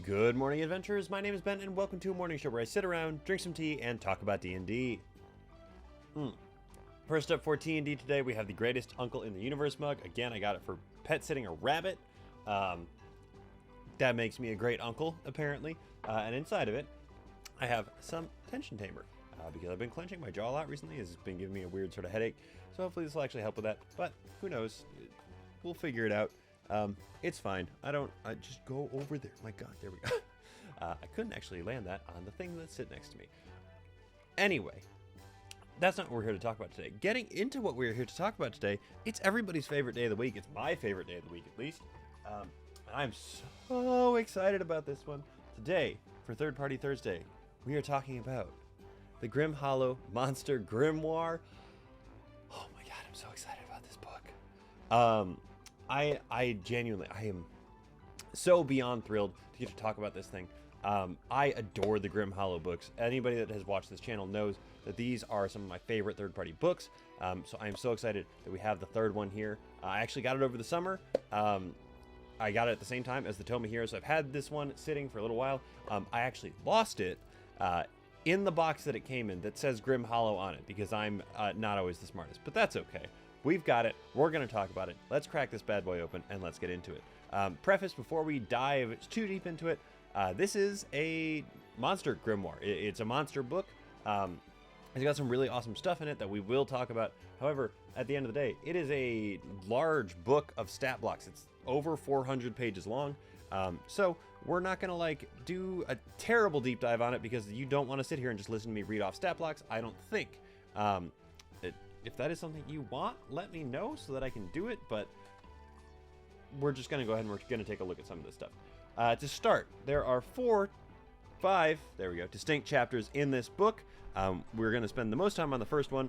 Good morning, adventurers. My name is Ben, and welcome to a morning show where I sit around, drink some tea, and talk about D&D. First up for T&D today, we have the greatest uncle in the universe mug. Again, I got it for pet sitting a rabbit. That makes me a great uncle, apparently. And inside of it, I have some tension tamer. Because I've been clenching my jaw a lot recently. It's been giving me a weird sort of headache. So hopefully this will actually help with that. But who knows? We'll figure it out. It's fine. I just go over there. My God, there we go. I couldn't actually land that on the thing that's sitting next to me. Anyway, that's not what we're here to talk about today. Getting into what we're here to talk about today, it's everybody's favorite day of the week. It's my favorite day of the week, at least. And I'm so excited about this one. Today, for Third Party Thursday, we are talking about the Grim Hollow Monster Grimoire. Oh my God, I'm so excited about this book. I genuinely, I am so beyond thrilled to get to talk about this thing. I adore the Grim Hollow books. Anybody that has watched this channel knows that these are some of my favorite third-party books. So I am so excited that we have the third one here. I actually got it over the summer. I got it at the same time as the Tome Hero, so I've had this one sitting for a little while. I actually lost it in the box that it came in that says Grim Hollow on it because I'm not always the smartest, but that's okay. We've got it. We're going to talk about it. Let's crack this bad boy open and let's get into it. Preface, before we dive too deep into it, this is a monster grimoire. It's a monster book. It's got some really awesome stuff in it that we will talk about. However, at the end of the day, it is a large book of stat blocks. It's over 400 pages long. So we're not going to do a terrible deep dive on it because you don't want to sit here and just listen to me read off stat blocks. I don't think. If that is something you want, let me know so that I can do it, but we're just going to go ahead and we're going to take a look at some of this stuff. To start, there are five, there we go, distinct chapters in this book. We're going to spend the most time on the first one,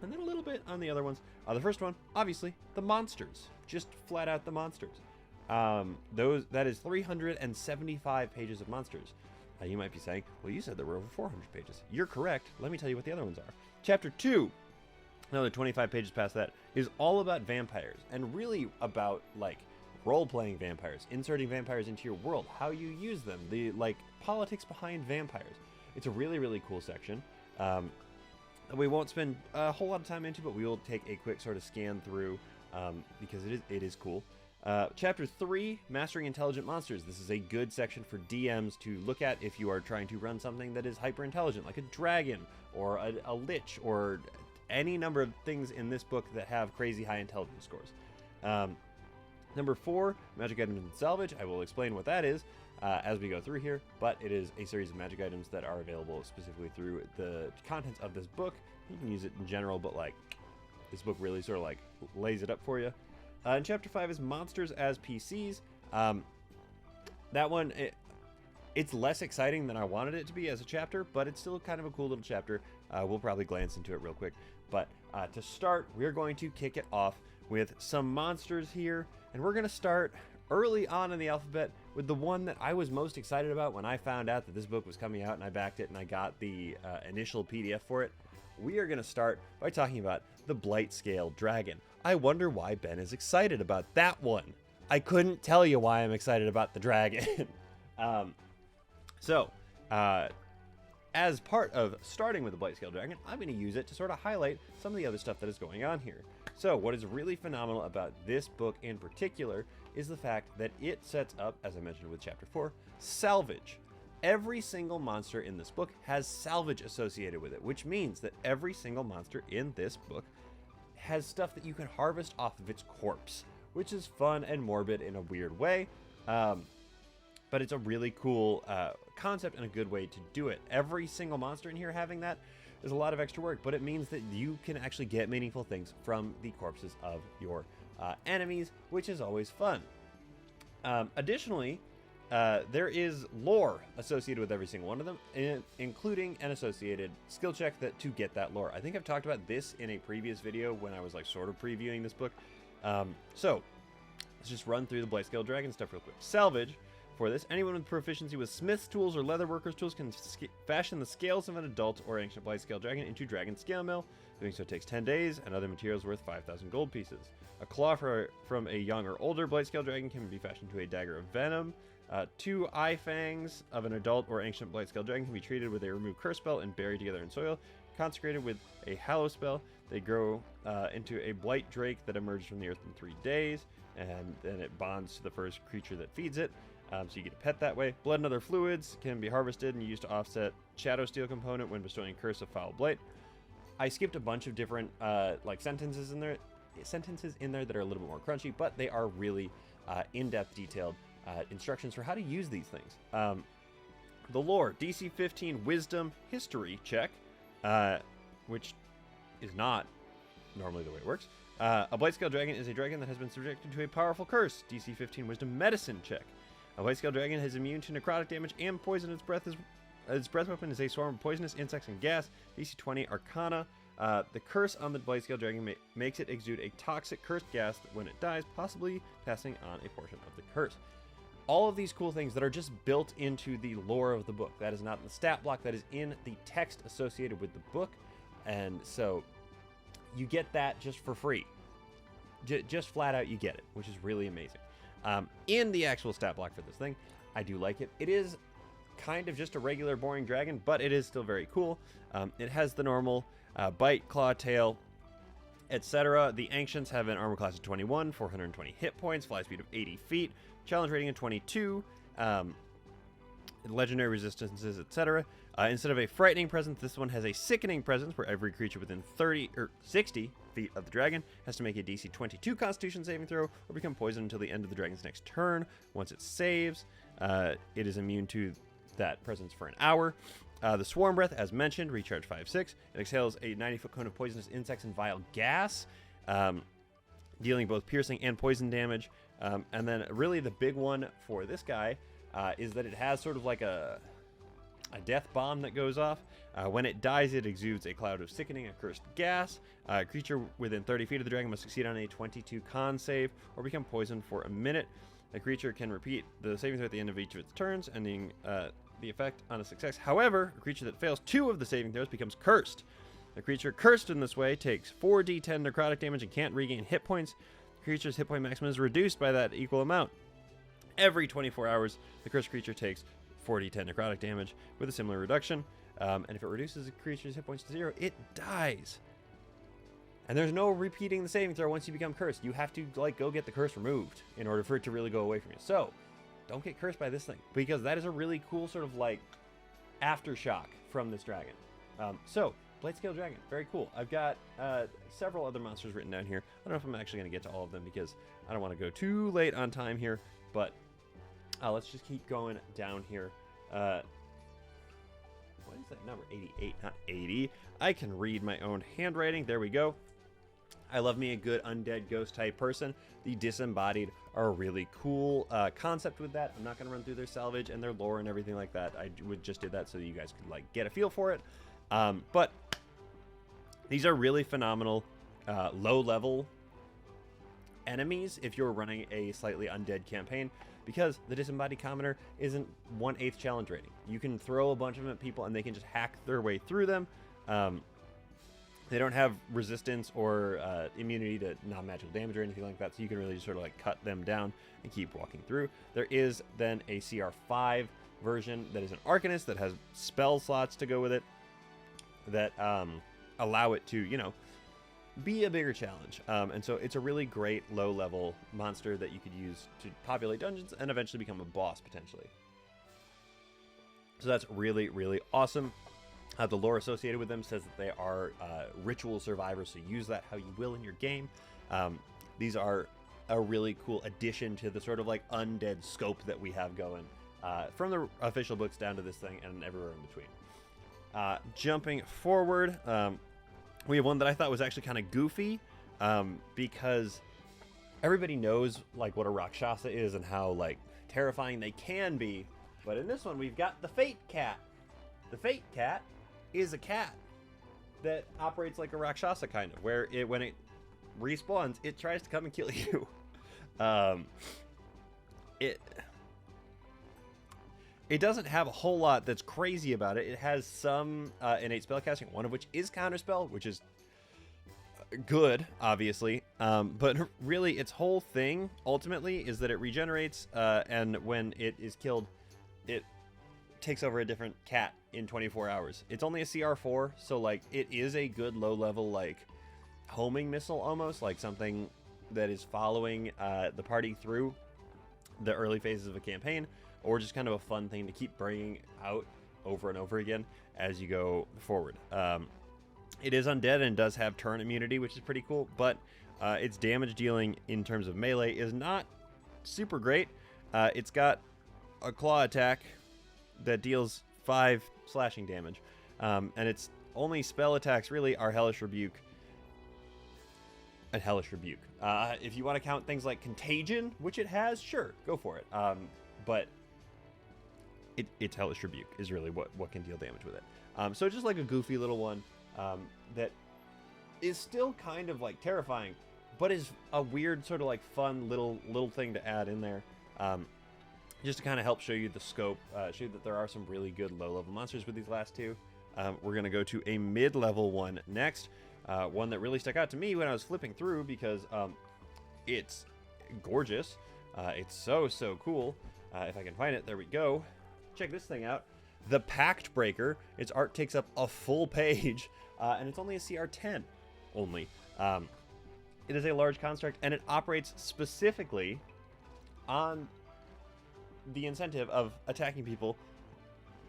and then a little bit on the other ones. The first one, obviously, the monsters. Just flat out the monsters. That is 375 pages of monsters. You might be saying, well, you said there were over 400 pages. You're correct. Let me tell you what the other ones are. Chapter 2, another 25 pages past that, is all about vampires, and really about, role-playing vampires, inserting vampires into your world, how you use them, the, politics behind vampires. It's a really, really cool section. We won't spend a whole lot of time into, but we will take a quick sort of scan through, because it is cool. Chapter 3, Mastering Intelligent Monsters. This is a good section for DMs to look at if you are trying to run something that is hyper-intelligent, like a dragon, or a lich, or any number of things in this book that have crazy high intelligence scores. Number 4, Magic Items and Salvage. I will explain what that is as we go through here, but it is a series of magic items that are available specifically through the contents of this book. You can use it in general, but this book really sort of lays it up for you. And Chapter 5 is Monsters as PCs. That one, it's less exciting than I wanted it to be as a chapter, but it's still kind of a cool little chapter. We'll probably glance into it real quick. But to start, we're going to kick it off with some monsters here. And we're going to start early on in the alphabet with the one that I was most excited about when I found out that this book was coming out and I backed it and I got the initial PDF for it. We are going to start by talking about the Blight Scale Dragon. I wonder why Ben is excited about that one. I couldn't tell you why I'm excited about the dragon. As part of starting with the Blight Scale Dragon, I'm going to use it to sort of highlight some of the other stuff that is going on here. So what is really phenomenal about this book in particular is the fact that it sets up, as I mentioned with Chapter 4, Salvage. Every single monster in this book has salvage associated with it, which means that every single monster in this book has stuff that you can harvest off of its corpse, which is fun and morbid in a weird way. But it's a really cool concept and a good way to do it. Every single monster in here having that is a lot of extra work, but it means that you can actually get meaningful things from the corpses of your enemies, which is always fun. Additionally, there is lore associated with every single one of them, including an associated skill check to get that lore. I think I've talked about this in a previous video when I was sort of previewing this book. So let's just run through the Blight Scale Dragon stuff real quick. Salvage. For this, anyone with proficiency with smith's tools or leatherworker's tools can fashion the scales of an adult or ancient Blight Scale Dragon into Dragon Scale Mill. Doing so takes 10 days, and other materials worth 5,000 gold pieces. A claw from a young or older Blight Scale Dragon can be fashioned into a dagger of venom. 2 eye fangs of an adult or ancient blight scale dragon can be treated with a remove curse spell and buried together in soil. Consecrated with a hallow spell, they grow into a blight drake that emerges from the earth in 3 days, and then it bonds to the first creature that feeds it. So you get a pet that way. Blood and other fluids can be harvested and used to offset Shadow Steel component when bestowing Curse of Foul Blight. I skipped a bunch of different sentences in there that are a little bit more crunchy, but they are really in-depth, detailed instructions for how to use these things. The lore: DC 15 Wisdom History check, which is not normally the way it works. A Blight Scale Dragon is a dragon that has been subjected to a powerful curse. DC 15 Wisdom Medicine check. A Blight Scale Dragon is immune to necrotic damage and poison. Its breath weapon is a swarm of poisonous insects and gas. DC 20 Arcana. The curse on the Blight Scale Dragon makes it exude a toxic cursed gas when it dies, possibly passing on a portion of the curse. All of these cool things that are just built into the lore of the book. That is not in the stat block, that is in the text associated with the book. And so you get that just for free. Just flat out you get it, which is really amazing. In the actual stat block for this thing, I do like it. It is kind of just a regular boring dragon, but it is still very cool. It has the normal bite, claw, tail, etc. The Ancients have an armor class of 21, 420 hit points, fly speed of 80 feet, challenge rating of 22, legendary resistances, etc. Instead of a frightening presence, this one has a sickening presence, where every creature within 60 feet of the dragon has to make a DC 22 Constitution saving throw or become poisoned until the end of the dragon's next turn. Once it saves, it is immune to that presence for an hour. The Swarm Breath, as mentioned, recharge 5/6. It exhales a 90-foot cone of poisonous insects and vile gas, dealing both piercing and poison damage. And then really the big one for this guy is that it has sort of like a death bomb that goes off. When it dies, it exudes a cloud of sickening, accursed gas. A creature within 30 feet of the dragon must succeed on a 22 con save or become poisoned for a minute. The creature can repeat the saving throw at the end of each of its turns, ending the effect on a success. However, a creature that fails 2 of the saving throws becomes cursed. The creature cursed in this way takes 4d10 necrotic damage and can't regain hit points. The creature's hit point maximum is reduced by that equal amount. Every 24 hours, the cursed creature takes 4d10 necrotic damage with a similar reduction. And if it reduces the creature's hit points to 0, it dies. And there's no repeating the saving throw once you become cursed. You have to go get the curse removed in order for it to really go away from you. So don't get cursed by this thing, because that is a really cool sort of aftershock from this dragon. So Blight Scale Dragon, very cool. I've got several other monsters written down here. I don't know if I'm actually going to get to all of them because I don't want to go too late on time here, but let's just keep going down here. What is that number? 88, not 80. I can read my own handwriting. There we go. I love me a good undead ghost type person. The Disembodied are a really cool concept with that. I'm not going to run through their salvage and their lore and everything like that. I just did that so that you guys could get a feel for it. But these are really phenomenal low level enemies if you're running a slightly undead campaign, because the Disembodied Commoner isn't 1/8 challenge rating. You can throw a bunch of them at people and they can just hack their way through them. They don't have resistance or immunity to non-magical damage or anything like that, so you can really just sort of cut them down and keep walking through. There is then a CR5 version that is an Arcanist that has spell slots to go with it that allow it to, be a bigger challenge. And so it's a really great low-level monster that you could use to populate dungeons and eventually become a boss, potentially. So that's really, really awesome. The lore associated with them says that they are ritual survivors, so use that how you will in your game. These are a really cool addition to the sort of undead scope that we have going from the official books down to this thing and everywhere in between. Jumping forward, we have one that I thought was actually kind of goofy because everybody knows what a Rakshasa is and how terrifying they can be. But in this one, we've got the Fate Cat. The Fate Cat is a cat that operates like a Rakshasa, kind of, where when it respawns, it tries to come and kill you. It doesn't have a whole lot that's crazy about it. It has some innate spellcasting, one of which is Counterspell, which is good, obviously. But really, its whole thing ultimately is that it regenerates, and when it is killed, it takes over a different cat in 24 hours. It's only a CR4, so like it is a good low-level like homing missile almost, like something that is following the party through the early phases of a campaign, or just kind of a fun thing to keep bringing out over and over again as you go forward. It is undead and does have turn immunity, which is pretty cool, but its damage dealing in terms of melee is not super great. It's got a claw attack that deals 5 slashing damage, and its only spell attacks really are Hellish Rebuke and Hellish Rebuke. If you want to count things like Contagion, which it has, sure, go for it. But its Hellish Rebuke is really what can deal damage with it. So just like a goofy little one that is still kind of like terrifying, but is a weird sort of like fun little thing to add in there. Just to kind of help show you the scope, show you that there are some really good low-level monsters with these last two. We're going to go to a mid-level one next. One that really stuck out to me when I was flipping through because it's gorgeous. It's so cool. If I can find it, there we go. Check this thing out. The Pact Breaker. Its art takes up a full page, and it's only a CR10 only. It is a large construct, and it operates specifically on the incentive of attacking people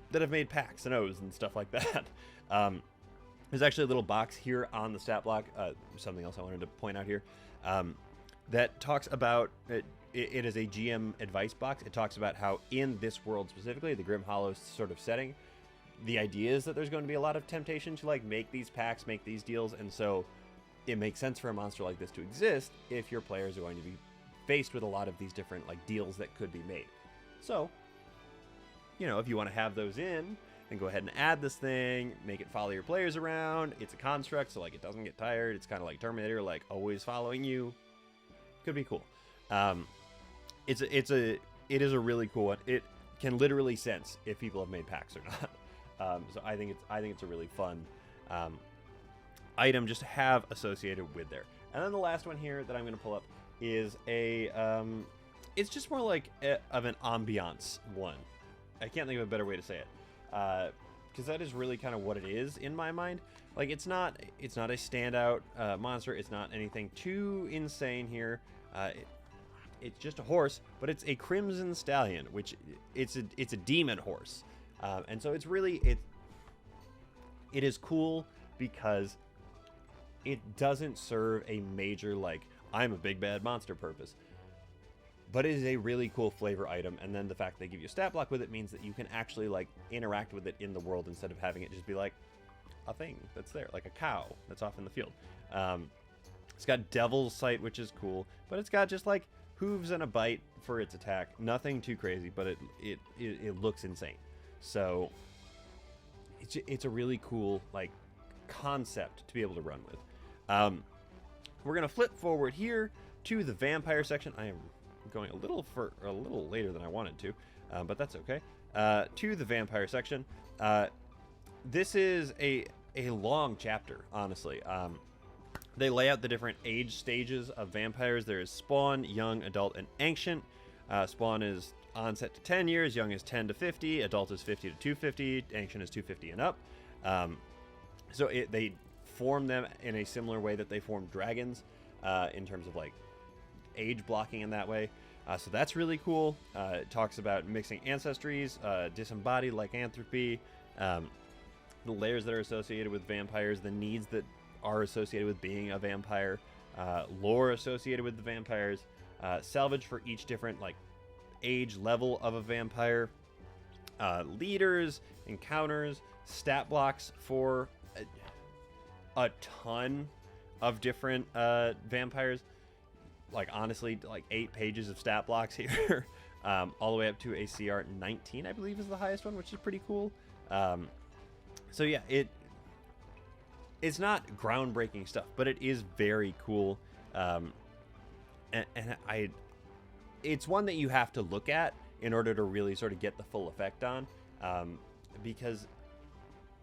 that have made packs and O's and stuff like that. There's actually a little box here on the stat block, something else I wanted to point out here, that talks about, it is a GM advice box. It talks about how in this world specifically, the Grim Hollow sort of setting, the idea is that there's going to be a lot of temptation to like make these packs, make these deals, and so it makes sense for a monster like this to exist if your players are going to be faced with a lot of these different like deals that could be made. So, you know, if you want to have those in, then go ahead and add this thing, make it follow your players around. It's a construct, so like it doesn't get tired. It's kind of like Terminator, like always following you. Could be cool. It is a really cool one. It can literally sense if people have made packs or not. So I think it's a really fun item just to have associated with there. And then the last one here that I'm going to pull up is a it's just more like of an ambiance one. I can't think of a better way to say it, because that is really kind of what it is in my mind. Like it's not a standout monster. It's not anything too insane here. It's just a horse, but it's a Crimson Stallion, which it's a demon horse, and so it's really it is cool because it doesn't serve a major like I'm a big bad monster purpose. But it is a really cool flavor item, and then the fact they give you a stat block with it means that you can actually like interact with it in the world instead of having it just be like a thing that's there, like a cow that's off in the field. It's got Devil's Sight, which is cool, but it's got just like hooves and a bite for its attack. Nothing too crazy, but it looks insane. So it's a really cool like concept to be able to run with. We're gonna flip forward here to the vampire section. I am going a little later than I wanted to, but that's okay. To the vampire section. This is a long chapter, honestly. They lay out the different age stages of vampires. There is Spawn, Young, Adult, and Ancient. Spawn is onset to 10 years, Young is 10 to 50, Adult is 50 to 250, Ancient is 250 and up. So they form them in a similar way that they form dragons, in terms of like age blocking in that way. So that's really cool. It talks about mixing ancestries, disembodied lycanthropy, the layers that are associated with vampires, the needs that are associated with being a vampire, lore associated with the vampires, salvage for each different like age level of a vampire, leaders, encounters, stat blocks for a ton of different vampires. Like honestly, like 8 pages of stat blocks here, all the way up to a CR 19, I believe, is the highest one, which is pretty cool. So yeah, it's not groundbreaking stuff, but it is very cool. It's one that you have to look at in order to really sort of get the full effect on, because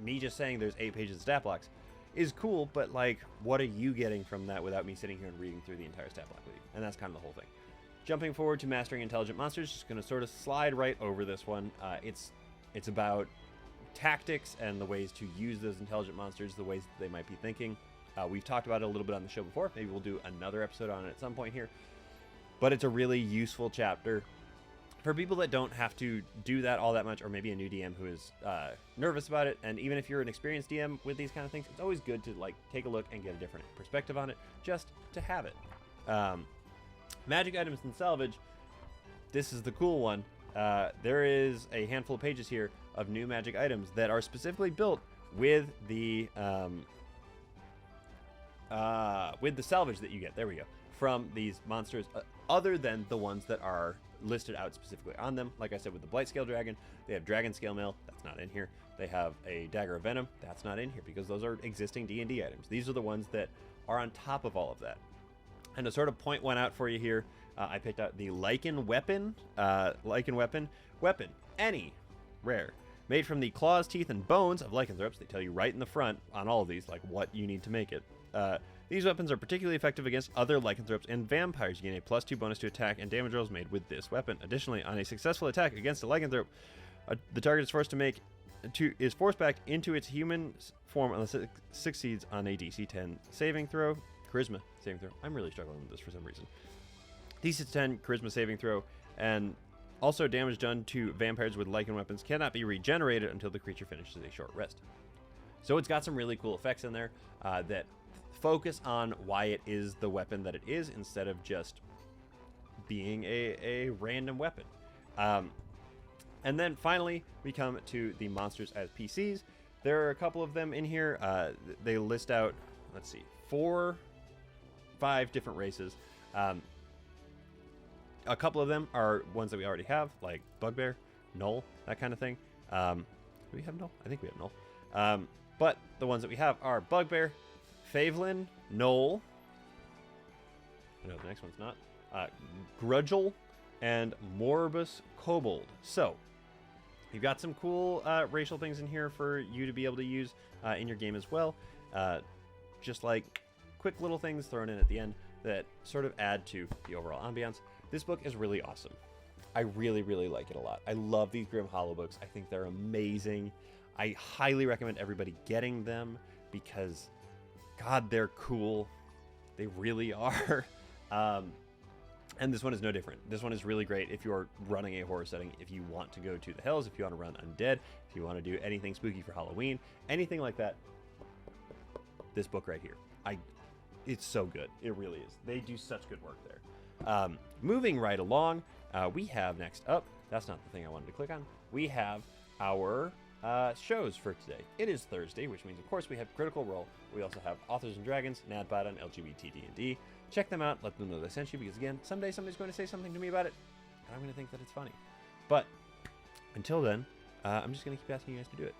me just saying there's 8 pages of stat blocks is cool, but like, what are you getting from that without me sitting here and reading through the entire stat block with you? And that's kind of the whole thing. Jumping forward to Mastering Intelligent Monsters, just going to sort of slide right over this one. It's about tactics and the ways to use those intelligent monsters, the ways that they might be thinking. We've talked about it a little bit on the show before. Maybe we'll do another episode on it at some point here. But it's a really useful chapter for people that don't have to do that all that much, or maybe a new DM who is nervous about it. And even if you're an experienced DM with these kind of things, it's always good to like take a look and get a different perspective on it, just to have it. Magic items in Salvage. This is the cool one. There is a handful of pages here of new magic items that are specifically built with the salvage that you get. There we go. From these monsters, other than the ones that are listed out specifically on them. Like I said, with the Blight Scale Dragon, they have Dragon Scale Mail. That's not in here. They have a Dagger of Venom. That's not in here because those are existing D&D items. These are the ones that are on top of all of that. And to sort of point one out for you here, I picked out the Lichen Weapon. Weapon. Any. Rare. Made from the claws, teeth, and bones of lycanthropes. They tell you right in the front on all of these, like, what you need to make it. These weapons are particularly effective against other lycanthropes and vampires. You gain a +2 bonus to attack and damage rolls made with this weapon. Additionally, on a successful attack against a lycanthrope, the target is forced back into its human form unless it succeeds on a DC 10 saving throw. Charisma saving throw. I'm really struggling with this for some reason. DC 10 charisma saving throw, and also damage done to vampires with lichen weapons cannot be regenerated until the creature finishes a short rest. So it's got some really cool effects in there that focus on why it is the weapon that it is instead of just being a random weapon. And then finally, we come to the monsters as PCs. There are a couple of them in here. They list out, let's see, 5 different races. A couple of them are ones that we already have, like Bugbear, Null, that kind of thing. Do we have Null? I think we have Null. But the ones that we have are Bugbear, Favelin, Null. No, the next one's not. Grudgel, and Morbus Kobold. So, you've got some cool racial things in here for you to be able to use in your game as well. Just like quick little things thrown in at the end that sort of add to the overall ambiance. This book is really awesome. I really, really like it a lot. I love these Grim Hollow books. I think they're amazing. I highly recommend everybody getting them because, God, they're cool. They really are. And this one is no different. This one is really great if you're running a horror setting, if you want to go to the hells, if you want to run undead, if you want to do anything spooky for Halloween, anything like that. This book right here. It's so good. It really is. They do such good work there. Moving right along, we have next up, that's not the thing I wanted to click on, we have our shows for today. It is Thursday, which means, of course, we have Critical Role. We also have Authors and Dragons, NADBOT, and LGBT D&D. Check them out. Let them know that I sent you, because, again, someday somebody's going to say something to me about it, and I'm going to think that it's funny. But until then, I'm just going to keep asking you guys to do it.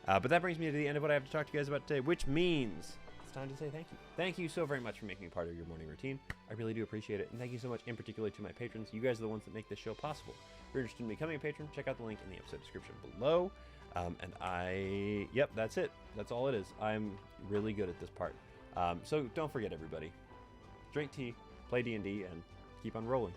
But that brings me to the end of what I have to talk to you guys about today, which means it's time to say thank you. Thank you so very much for making me part of your morning routine. I really do appreciate it. And thank you so much in particular to my patrons. You guys are the ones that make this show possible. If you're interested in becoming a patron, check out the link in the episode description below. Yep, that's it. That's all it is. I'm really good at this part. So don't forget, everybody. Drink tea, play D&D, and keep on rolling.